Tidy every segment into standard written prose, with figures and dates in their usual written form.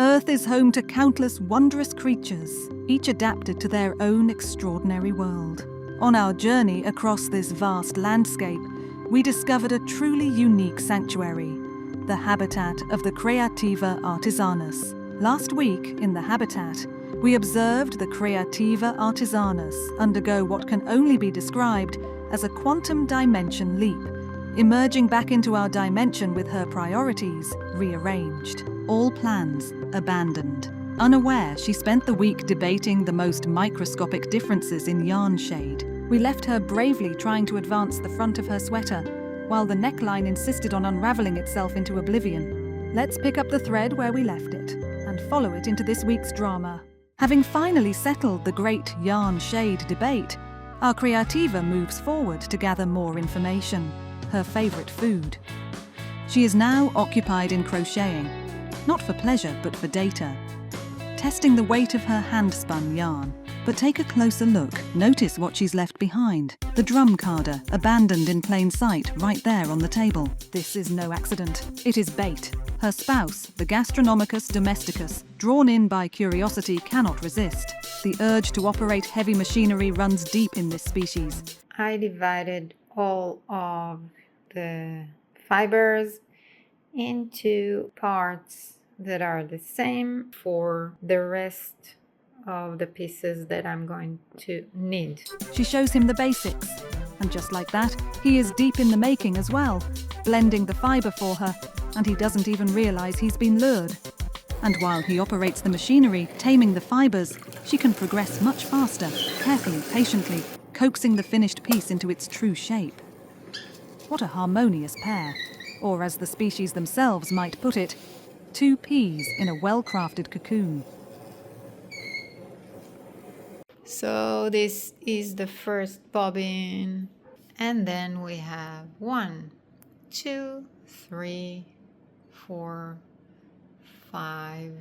Earth is home to countless wondrous creatures, each adapted to their own extraordinary world. On our journey across this vast landscape, we discovered a truly unique sanctuary, the habitat of the Creativa Artisanus. Last week, in the habitat, we observed the Creativa Artisanus undergo what can only be described as a quantum dimension leap, emerging back into our dimension with her priorities rearranged, all plans abandoned. Unaware, she spent the week debating the most microscopic differences in yarn shade. We left her bravely trying to advance the front of her sweater, while the neckline insisted on unraveling itself into oblivion. Let's pick up the thread where we left it, and follow it into this week's drama. Having finally settled the great yarn shade debate, our Creativa moves forward to gather more information, her favourite food. She is now occupied in crocheting, not for pleasure but for data, testing the weight of her hand-spun yarn. But take a closer look. Notice what she's left behind. The drum carder, abandoned in plain sight, right there on the table. This is no accident. It is bait. Her spouse, the Gastronomicus Domesticus, drawn in by curiosity, cannot resist. The urge to operate heavy machinery runs deep in this species. I divided all of the fibers into parts that are the same for the rest of the pieces that I'm going to need. She shows him the basics, and just like that, he is deep in the making as well, blending the fiber for her, and he doesn't even realize he's been lured. And while he operates the machinery, taming the fibers, she can progress much faster, carefully, patiently, coaxing the finished piece into its true shape. What a harmonious pair, or as the species themselves might put it, two peas in a well-crafted cocoon. So this is the first bobbin, and then we have 1, 2, 3, 4, 5.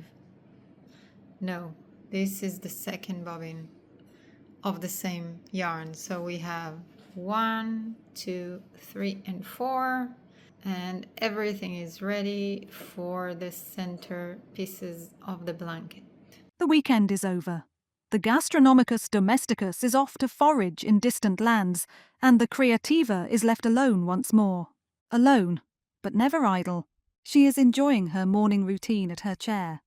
No, this is the second bobbin of the same yarn. So we have 1, 2, 3, and 4, and everything is ready for the center pieces of the blanket. The weekend is over. The Gastronomicus Domesticus is off to forage in distant lands, and the Creativa is left alone once more. Alone, but never idle. She is enjoying her morning routine at her chair.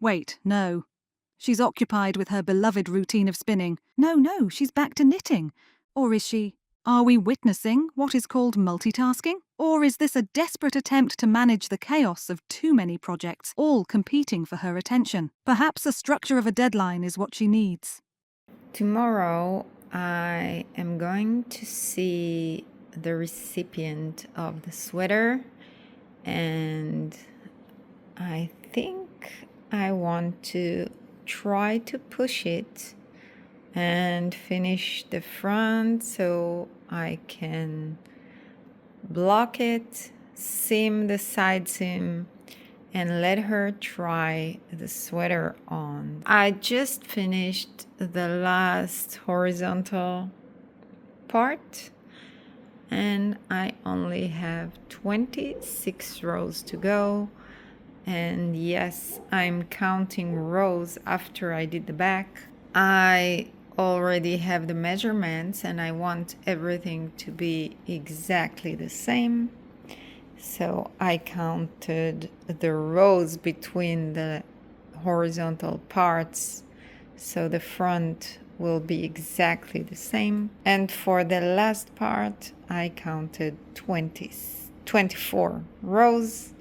Wait, no. She's occupied with her beloved routine of spinning. No, she's back to knitting. Or is she? Are we witnessing what is called multitasking? Or is this a desperate attempt to manage the chaos of too many projects, all competing for her attention? Perhaps the structure of a deadline is what she needs. Tomorrow, I am going to see the recipient of the sweater, and I think I want to try to push it and finish the front so I can block it, seam the side seam, and let her try the sweater on. I just finished the last horizontal part, and I only have 26 rows to go. And yes, I'm counting rows after I did the back. I already have the measurements and I want everything to be exactly the same. So I counted the rows between the horizontal parts, so the front will be exactly the same. And for the last part, I counted 24 rows.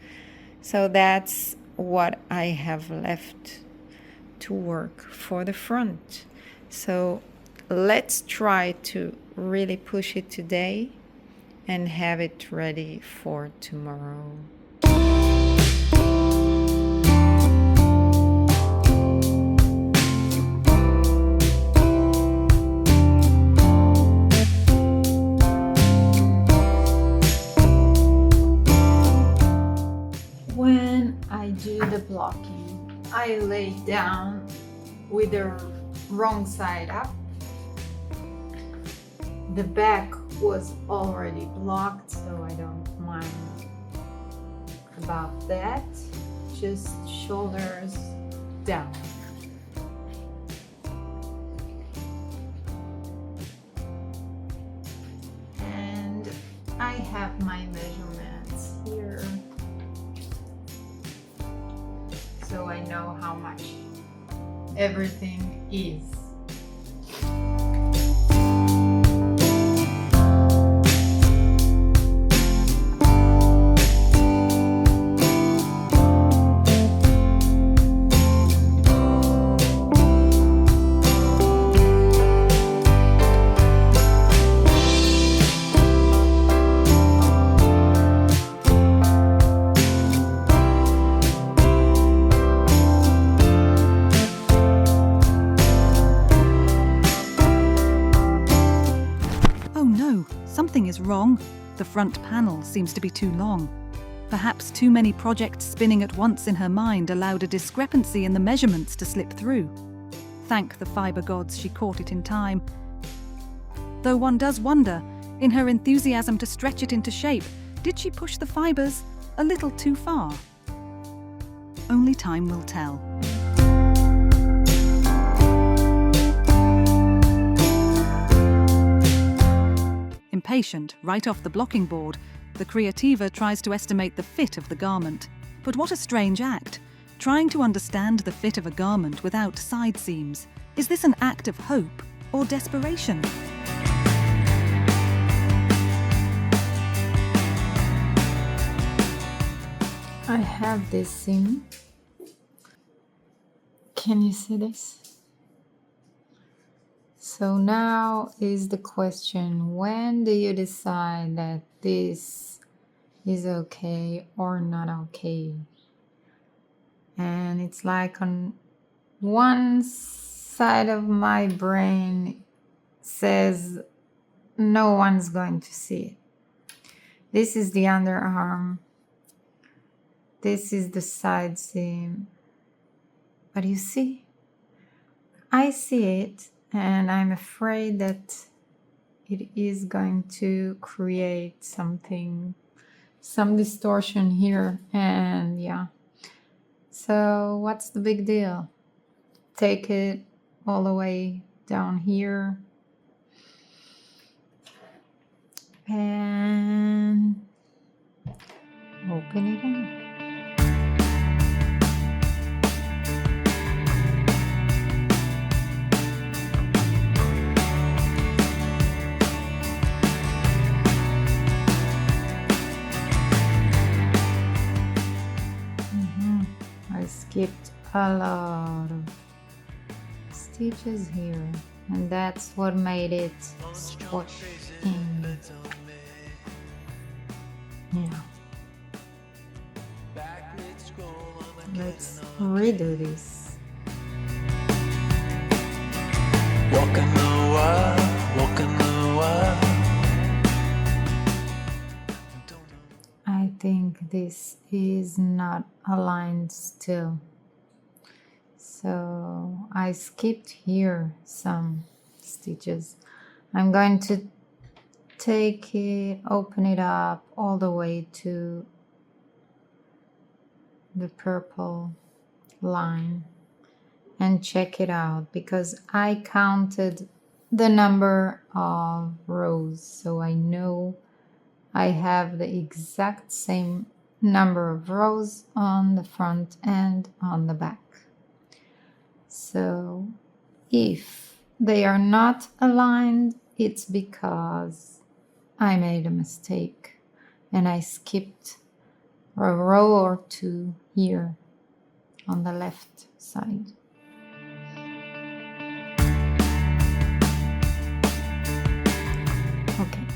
So that's what I have left to work for the front. So let's try to really push it today and have it ready for tomorrow. When I do the blocking, I lay down with the wrong side up. The back was already blocked, so I don't mind about that. just shoulders down. And I have my measurements here, so I know how much everything is. Something is wrong. The front panel seems to be too long. Perhaps too many projects spinning at once in her mind allowed a discrepancy in the measurements to slip through. Thank the fibre gods she caught it in time. Though one does wonder, in her enthusiasm to stretch it into shape, did she push the fibres a little too far? Only time will tell. Impatient, right off the blocking board, the Creativa tries to estimate the fit of the garment. But what a strange act, trying to understand the fit of a garment without side seams. Is this an act of hope or desperation? I have this seam. Can you see this? So now is the question, when do you decide that this is okay or not okay? And it's like on one side of my brain says no one's going to see it. This is the underarm. This is the side seam. But you see, I see it. And I'm afraid that it is going to create some distortion here. And yeah. So what's the big deal? Take it all the way down here. And open it up. Skipped a lot of stitches here, and that's what made it squash in. Yeah. Let's redo this. Walking the wild, walking the wild. I think this is not aligned still. So I skipped here some stitches. I'm going to take it, open it up all the way to the purple line and check it out, because I counted the number of rows, so I know I have the exact same number of rows on the front and on the back. So if they are not aligned, it's because I made a mistake and I skipped a row or two here on the left side. Okay,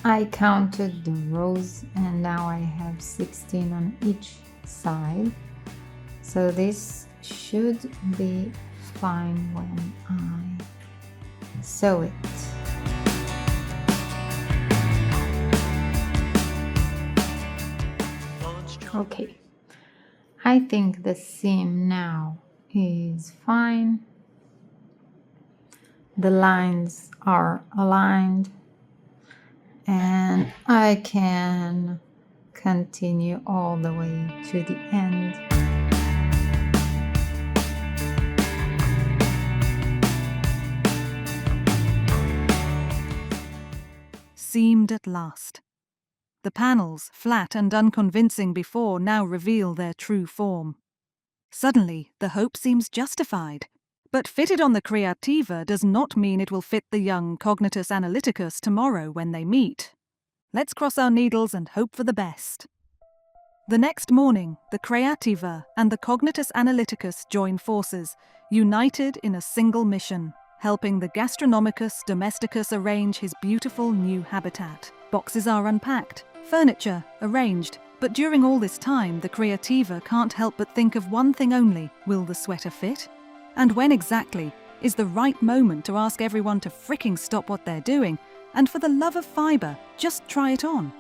I counted the rows and now I have 16 on each side. So this should be fine when I sew it. Okay, I think the seam now is fine. The lines are aligned and I can continue all the way to the end. seamed at last. The panels, flat and unconvincing before, now reveal their true form. Suddenly, the hope seems justified. But fitted on the Creativa does not mean it will fit the young Cognitus Analyticus tomorrow when they meet. Let's cross our needles and hope for the best. The next morning, the Creativa and the Cognitus Analyticus join forces, united in a single mission, helping the Gastronomicus Domesticus arrange his beautiful new habitat. Boxes are unpacked, furniture arranged, but during all this time, the Creativa can't help but think of one thing only: will the sweater fit? And when exactly is the right moment to ask everyone to fricking stop what they're doing and, for the love of fibre, just try it on?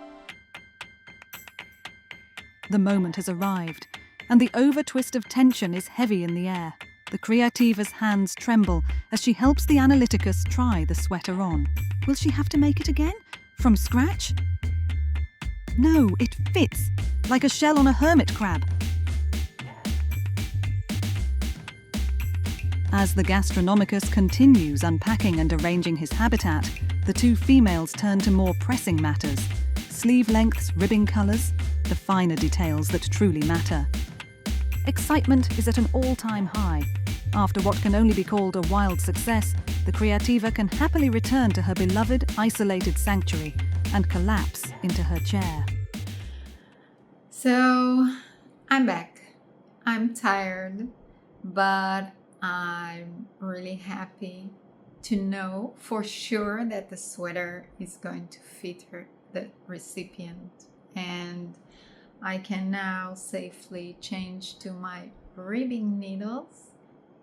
The moment has arrived, and the over-twist of tension is heavy in the air. The Creativa's hands tremble as she helps the Analyticus try the sweater on. Will she have to make it again? From scratch? No, it fits, like a shell on a hermit crab. As the Gastronomicus continues unpacking and arranging his habitat, the two females turn to more pressing matters: sleeve lengths, ribbing colours, the finer details that truly matter. Excitement is at an all-time high. After what can only be called a wild success, the Creativa can happily return to her beloved, isolated sanctuary and collapse into her chair. So, I'm back. I'm tired, but I'm really happy to know for sure that the sweater is going to fit the recipient, and I can now safely change to my ribbing needles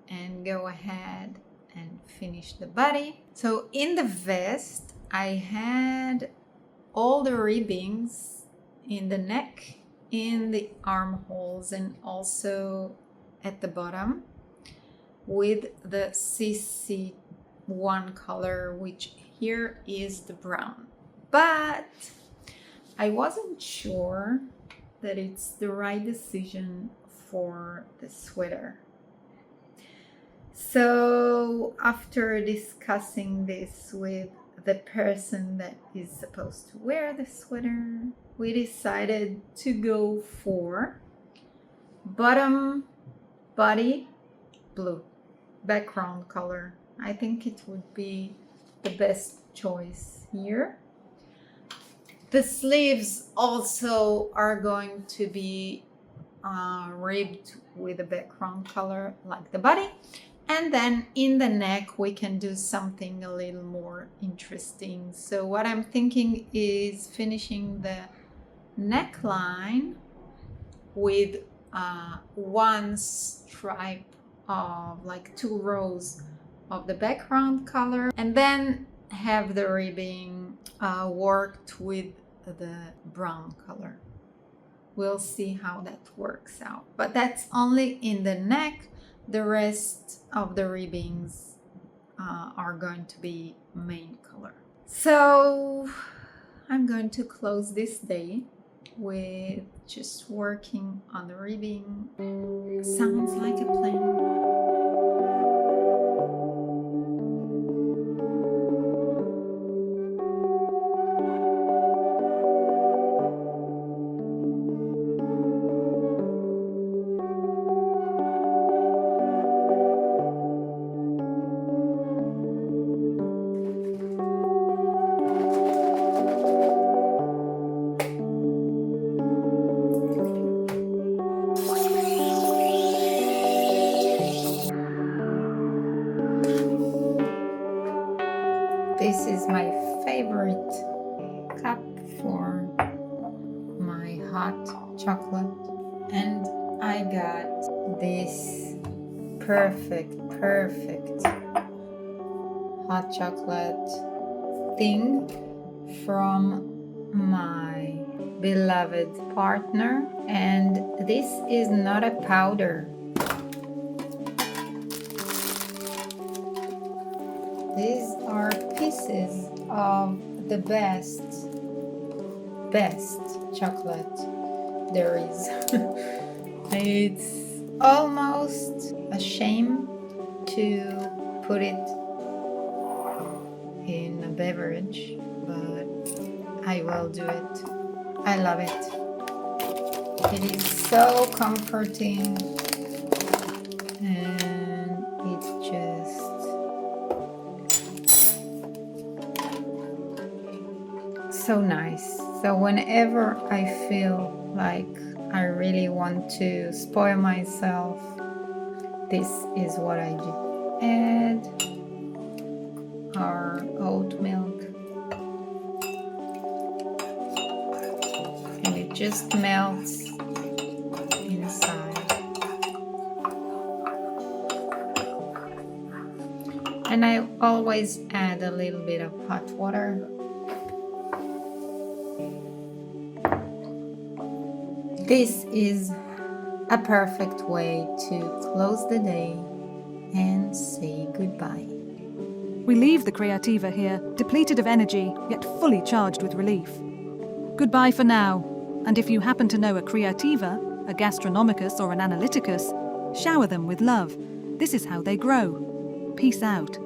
and go ahead and finish the body. So in the vest, I had all the ribbings in the neck, in the armholes, and also at the bottom with the CC1 color, which here is the brown. But I wasn't sure that it's the right decision for the sweater. So after discussing this with the person that is supposed to wear the sweater, we decided to go for bottom body blue background color. I think it would be the best choice here. The sleeves also are going to be ribbed with a background color like the body. And then in the neck, we can do something a little more interesting. So what I'm thinking is finishing the neckline with one stripe of like 2 rows of the background color, and then have the ribbing worked with the brown color. We'll see how that works out, but that's only in the neck. The rest of the ribbings are going to be main color. So I'm going to close this day with just working on the ribbing. Sounds like a plan. This is my favorite cup for my hot chocolate, and I got this perfect hot chocolate thing from my beloved partner, and this is not a powder. These are pieces of the best chocolate there is. It's almost a shame to put it in a beverage, but I will do it. I love it. It is so comforting, and it's just so nice. So whenever I feel like I really want to spoil myself, this is what I do. Add our oat milk, and it just melts inside. And I always add a little bit of hot water. This is a perfect way to close the day and say goodbye. We leave the Creativa here, depleted of energy, yet fully charged with relief. Goodbye for now, and if you happen to know a Creativa, a Gastronomicus or an Analyticus, shower them with love. This is how they grow. Peace out.